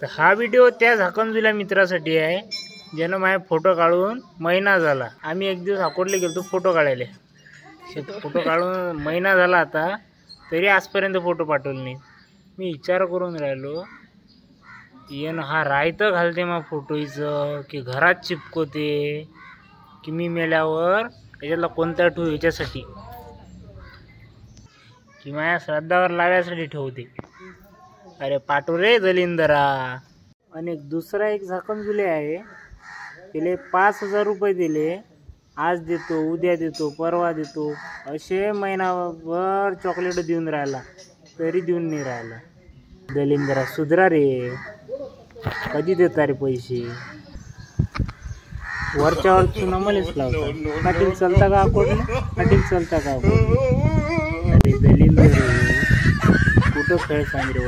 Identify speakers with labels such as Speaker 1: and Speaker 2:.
Speaker 1: तर हा व्हिडिओ त्या झाकणजुल्या मित्रासाठी आहे ज्यानं माझे फोटो काढून महिना झाला। आम्ही एक दिवस अकोटले गेलो फोटो काढायला, फोटो काढून महिना झाला आता तरी आजपर्यंत फोटो पाठवले नाही। मी विचार करून राहिलो येन हा रायतं घालते मग फोटोचं की घरात चिपकवते की मी मेल्यावर याच्यातला कोणता ठेवू याच्यासाठी की माझ्या श्राद्धावर लावायसाठी ठेवते। अरे पाठव रे दलिंदरा। आणि दुसरा एक झाकणजुले आहे त्याले 5000 रुपये दिले, आज देतो उद्या देतो परवा देतो असे महिनाभर चॉकलेट देऊन राहिला तरी देऊन नाही राहिला। दलिंदरा सुधरा रे, कधी देता रे पैसे? वरच्यावर चुना मलेच लावता। पाटील चलता का अकोटला? पाटील चलता का अकोटला? अरे दलिंदर कुठं खेळ सांग रे